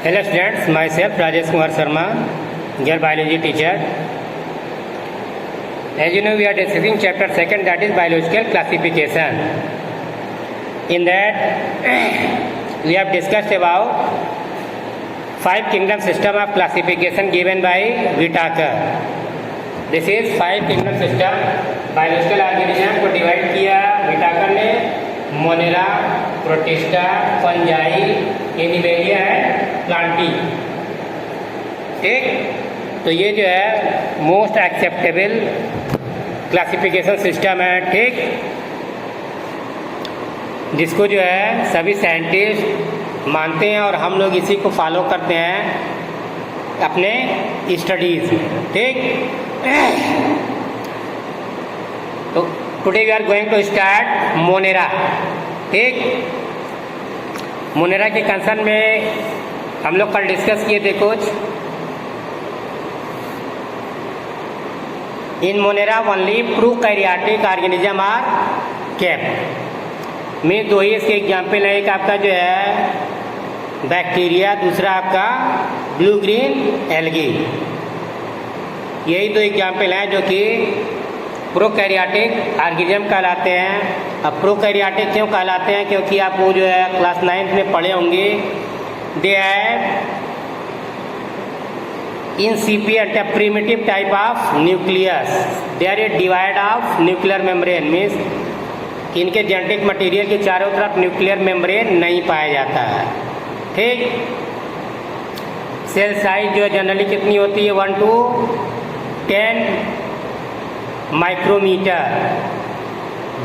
Hello students, myself Rajesh Kumar Sharma, your biology teacher. As you know, we are discussing chapter 2, that is biological classification. In that, we have discussed about 5 kingdom system of classification given by Whittaker. This is 5 kingdom system. Biological organism को divide किया Whittaker ने Monera, protista, fungi, animalia है, Plantae. ठीक, तो ये जो है most acceptable classification system है. ठीक, जिसको जो है सभी साइंटिस्ट मानते हैं और हम लोग इसी को फॉलो करते हैं अपने स्टडीज में. ठीक, तो today we are going to start Monera. ठीक, मोनेरा के कंसर्न में हम लोग कल डिस्कस किए थे कुछ. In Monera only prokaryotic organism are kept. में दो ही इसके एग्जाम्पल है. एक आपका जो है बैक्टीरिया, दूसरा आपका ब्लू ग्रीन एल्गी. यही दो एग्जाम्पल हैं जो कि प्रोकैरियोटिक ऑर्गेनिज्म कहलाते हैं. अब प्रोकैरियोटिक क्यों कहलाते हैं? क्योंकि आप वो जो है क्लास 9 में पढ़े होंगे. They have incipient primitive type of nucleus. They are a divide of nuclear membrane. Means इनके जेनेटिक मटेरियल के चारों तरफ न्यूक्लियर मेम्ब्रेन नहीं पाया जाता है. ठीक, सेल साइज जो है जनरली कितनी होती है? 1 to 10 micrometer.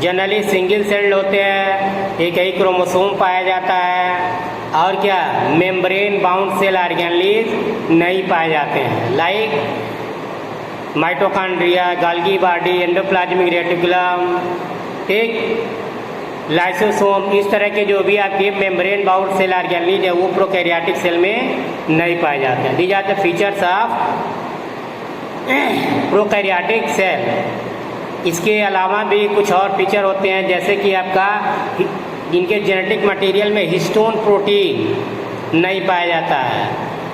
Generally single celled होते हैं, एक ही क्रोमोसोम पाया जाता है. और क्या, मेम्ब्रेन बाउंड सेल ऑर्गेनेल्स नहीं पाए जाते हैं. Like mitochondria, Golgi body, endoplasmic reticulum, ठीक, लाइसोसोम. इस तरह के जो भी आपके मेम्ब्रेन बाउंड सेल ऑर्गेनेल्स है वो प्रोकैरियोटिक सेल में नहीं पाए जाते हैं. These are the features of prokaryotic cell. इसके अलावा भी कुछ और फीचर होते हैं, जैसे कि आपका इनके जेनेटिक मटेरियल में हिस्टोन प्रोटीन नहीं पाया जाता है.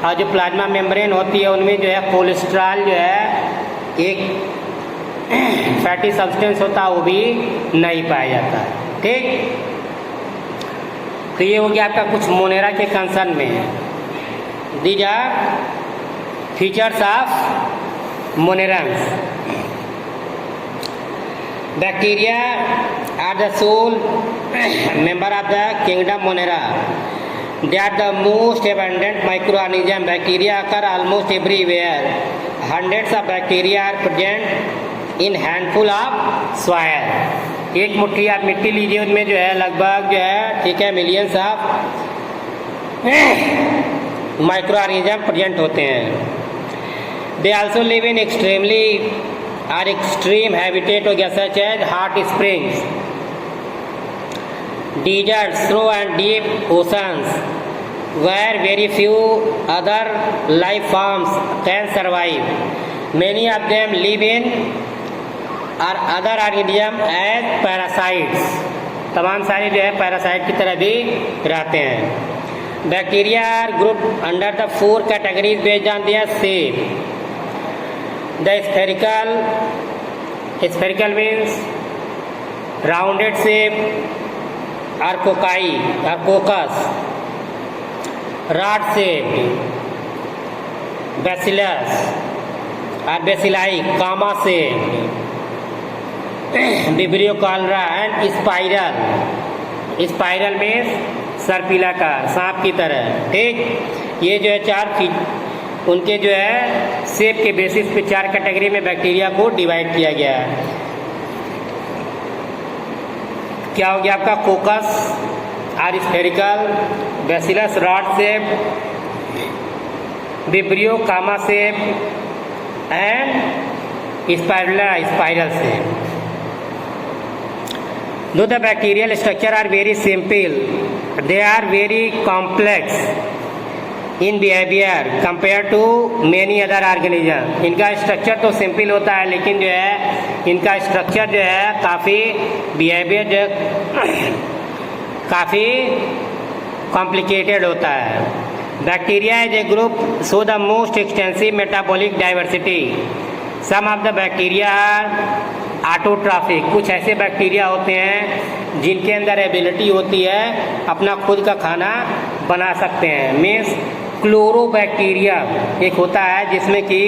और जो प्लाज्मा मेम्ब्रेन होती है उनमें जो है कोलेस्ट्रॉल जो है एक फैटी सब्सटेंस होता है वो भी नहीं पाया जाता है. ठीक, तो ये हो गया आपका कुछ मोनेरा के कंसर्न में. These are features of monerans. Bacteria are the sole member of the kingdom Monera. They are the most abundant microorganism. Bacteria occur almost everywhere. Hundreds of bacteria are present in handful of soil. एक मुट्ठी आप मिट्टी लीजिए, उसमें जो है लगभग जो है, ठीक है, मिलियंस ऑफ माइक्रोऑर्गेनिज्म प्रेजेंट होते हैं. They also live in extremely or extreme habitat such as hot springs, deserts, snow and deep oceans, where very few other life forms can survive. Many of them live in or other organisms as parasites. तमाम सारे जो है parasite की तरह भी रहते हैं. Bacteria are group under the 4 categories based on their shape. The spherical means rounded shape, or cocci or coccus, rod shaped, bacillus or bacilli, comma shaped, vibrio cholera, and spiral. Spiral means सर्पिलाकार, सांप की तरह. ठीक, ये जो है 4 उनके जो है शेप के बेसिस पे 4 कैटेगरी में बैक्टीरिया को डिवाइड किया गया है. क्या हो गया आपका? कोकस और spherical, bacillus rod shape, vibrio comma shape, and spiral shape. Though the bacterial structure are very simple, they are very complex in behaviour compare to many other organism. इनका स्ट्रक्चर तो सिंपल होता है, लेकिन जो है इनका structure जो है काफ़ी बिहेवियर जो काफ़ी कॉम्प्लिकेटेड होता है. Bacteria as a group show the most extensive metabolic diversity. Some of the bacteria are autotrophic. कुछ ऐसे बैक्टीरिया होते हैं जिनके अंदर एबिलिटी होती है अपना खुद का खाना बना सकते हैं. मीन्स क्लोरोबैक्टीरिया एक होता है जिसमें कि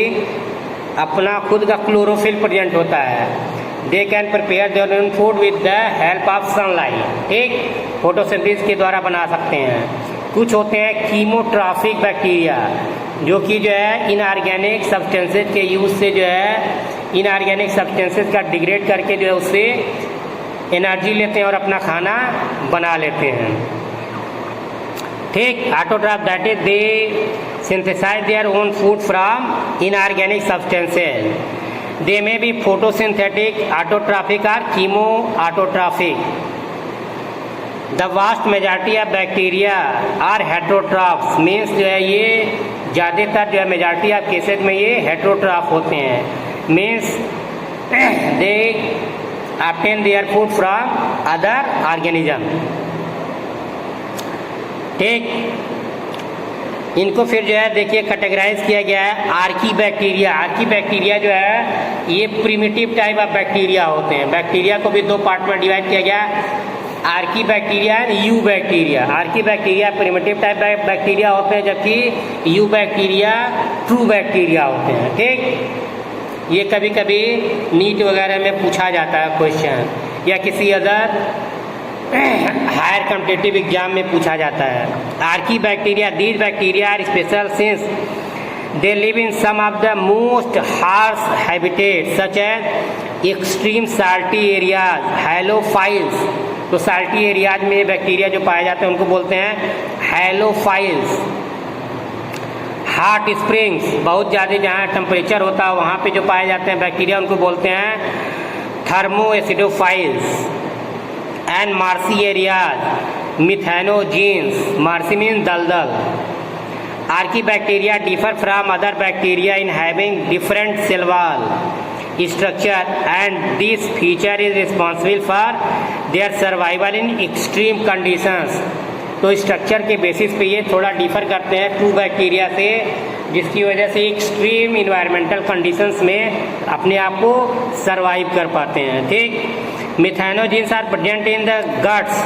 अपना खुद का क्लोरोफिल प्रेजेंट होता है. दे can prepare their own food with the help of sunlight. ठीक, फोटोसिंथेसिस के द्वारा बना सकते हैं. कुछ होते हैं कीमोट्रॉफिक बैक्टीरिया जो कि जो है इनऑर्गेनिक सब्सटेंसेस के यूज से जो है इनऑर्गेनिक सब्सटेंसेस का डिग्रेड करके जो है उससे एनर्जी लेते हैं और अपना खाना बना लेते हैं. ठीक, autotroph that is they synthesise their own food from inorganic substances. They may be photosynthetic autotrophic और chemo autotrophic. The vast majority of bacteria are heterotrophs. Means जो है ये ज़्यादातर जो है मेजॉरिटी ऑफ केसेज में ये हेट्रोट्रॉफ होते हैं. Means they obtain their food from other organism. ठीक, इनको फिर जो है देखिए कैटेगराइज किया गया है. Archie bacteria. आर्की बैक्टीरिया जो है ये प्रिमिटिव टाइप ऑफ बैक्टीरिया होते हैं. बैक्टीरिया को भी दो पार्ट में डिवाइड किया गया है, Archie bacteria and you bacteria. Archie bacteria primitive type bacteria होते हैं जबकि यू बैक्टीरिया ट्रू बैक्टीरिया होते हैं. ठीक, ये कभी कभी नीट वगैरह में पूछा जाता है क्वेश्चन या किसी अदर हायर कॉम्पिटिटिव एग्जाम में पूछा जाता है. Archaebacteria, these bacteria are special since they live in some of the most harsh habitat such as extreme salty areas, halophiles. तो साल्टी एरियाज में बैक्टीरिया जो पाए जाते हैं उनको बोलते हैं हैलोफाइल्स. हॉट स्प्रिंग्स, बहुत ज़्यादा जहाँ टेम्परेचर होता है वहाँ पे जो पाए जाते हैं बैक्टीरिया उनको बोलते हैं thermoacidophiles. And marshy areas methanogens. Marshy means दलदल. Archaebacteria differ from other bacteria in having different cell wall structure and this feature is responsible for their survival in extreme conditions. तो structure के basis पे ये थोड़ा differ करते हैं true bacteria से, जिसकी वजह से एक्सट्रीम इन्वायरमेंटल कंडीशंस में अपने आप को सर्वाइव कर पाते हैं. ठीक, methanogens are present in the guts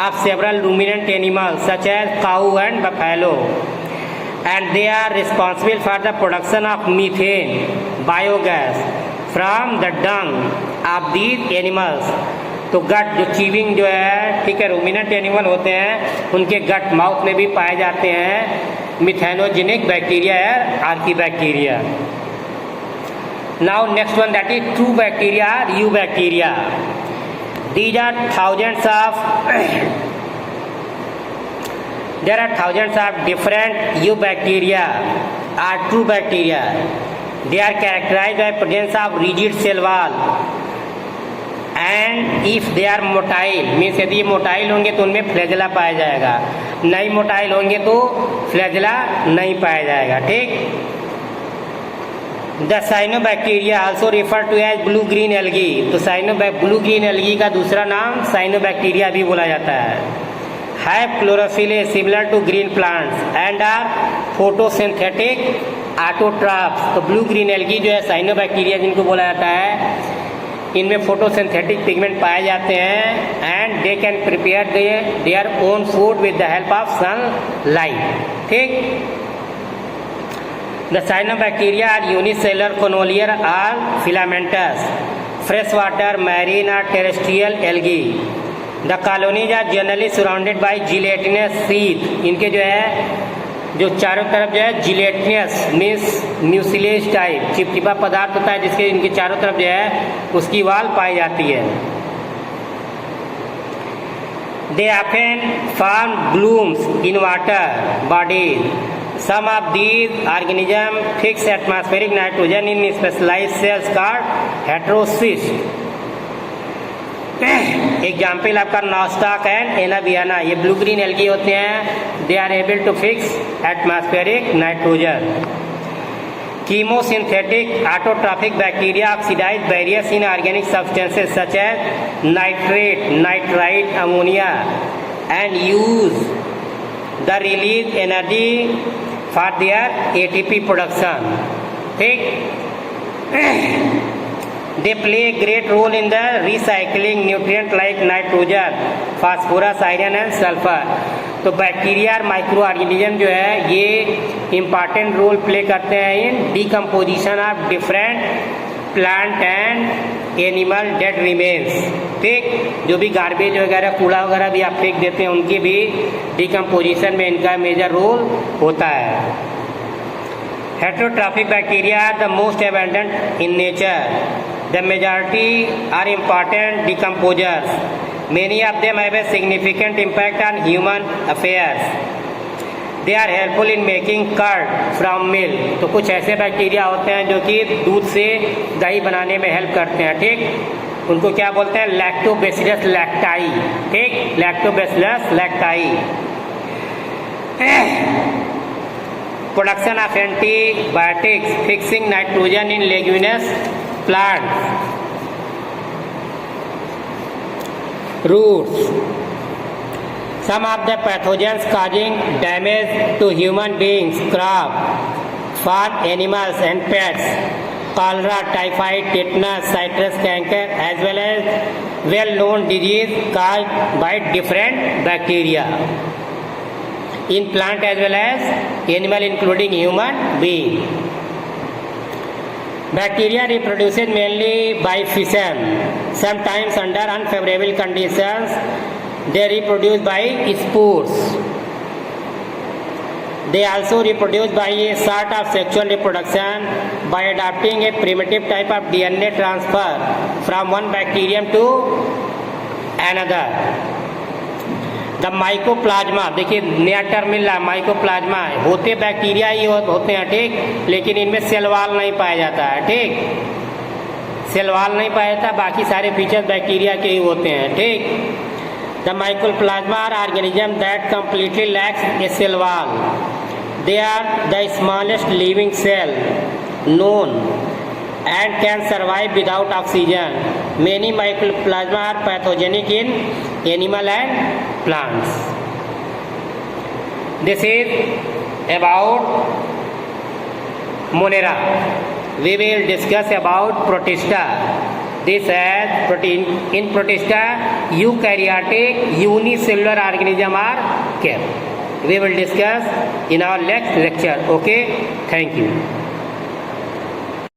of several ruminant animals such as cow and buffalo and they are responsible for the production of methane biogas from the dung of these animals. तो गट जो chewing जो है, ठीक है, ruminant animal होते हैं उनके गट mouth में भी पाए जाते हैं मिथेनोजेनिक बैक्टीरिया है archaebacteria. Now next one that is true bacteria eubacteria. These are thousands of There are thousands of different eubacteria or true bacteria. They are characterized by presence of rigid cell wall. And if they are motile, means यदि motile होंगे तो उनमें flagella पाया जाएगा, नहीं motile होंगे तो flagella नहीं पाया जाएगा. ठीक, the cyanobacteria also refer to as blue green algae. तो ब्लू ग्रीन एल्गी का दूसरा नाम साइनोबैक्टीरिया भी बोला जाता है. have chlorophyll similar to green plants and are photosynthetic autotrophs. तो ब्लू ग्रीन एल्गी जो है साइनोबैक्टीरिया जिनको बोला जाता है, इनमें फोटोसिंथेटिक पिगमेंट पाए जाते हैं and they can prepare their own food with the help of sunlight. ठीक, the cyanobacteria are unicellular colonial or filamentous fresh water marine और terrestrial algae. The colonies are generally surrounded by gelatinous sheath. इनके जो है जो चारों तरफ जो है जिलेटिनस मीन्स म्यूसिलेज टाइप चिपचिपा पदार्थ होता है जिसके इनके चारों तरफ जो है उसकी वाल पाई जाती है. They often form blooms in water bodies. Some of these organism fix atmospheric nitrogen in specialised cells called heterocyst. Example आपका नॉस्टॉक एंड एनाबियाना, ये ब्लू ग्रीन एल्गी होते हैं. They are able to fix atmospheric nitrogen. Chemosynthetic autotrophic bacteria oxidise various inorganic substances such as nitrate, nitrite, ammonia and use the release energy for their ATP production. ठीक, they play a great role in the recycling nutrient like nitrogen, phosphorus, iron and sulfur। तो bacteria और micro organism जो है ये important role play करते हैं in decomposition of different plant and animal dead remains. ठीक, जो भी गार्बेज वगैरह कूड़ा वगैरह भी आप फेंक देते हैं उनकी भी डिकम्पोजिशन में इनका मेजर रोल होता है। Heterotrophic bacteria are the most abundant in nature. The majority are important decomposers. Many of them have a significant impact on human affairs. They are helpful in making curd from milk. तो कुछ ऐसे bacteria होते हैं जो कि दूध से दही बनाने में हेल्प करते हैं। ठीक, उनको क्या बोलते हैं? लैक्टोबैसिलस लैक्टाई। ठीक, लैक्टोबैसिलस लैक्टाई। Production of antibiotics fixing nitrogen in leguminous plants, roots। Some of the pathogens causing damage to human beings, crop, farm animals and pets, cholera, typhoid, tetanus, citrus canker, as well as well-known disease caused by different bacteria in plant as well as animal, including human being। Bacteria reproduces mainly by fission. Sometimes under unfavorable conditions, they reproduce by spores. They also reproduce by a sort of sexual reproduction by adopting a primitive type of DNA transfer from one bacterium to another। The mycoplasma, देखिए नया term मिल रहा है mycoplasma. होते bacteria ही होते हैं। ठीक, लेकिन इनमें सेल वॉल नहीं पाया जाता है। ठीक, सेल वॉल नहीं पाया जाता, बाकी सारे फीचर्स बैक्टीरिया के ही होते हैं। ठीक, the mycoplasma are organism that completely lacks a cell wall. They are the smallest living cell known and can survive without oxygen। Many mycoplasma are pathogenic in animal and plants। This is about Monera। We will discuss about Protista। This has protein in Protista eukaryotic unicellular organism are kept। We will discuss in our next lecture। Okay, thank you।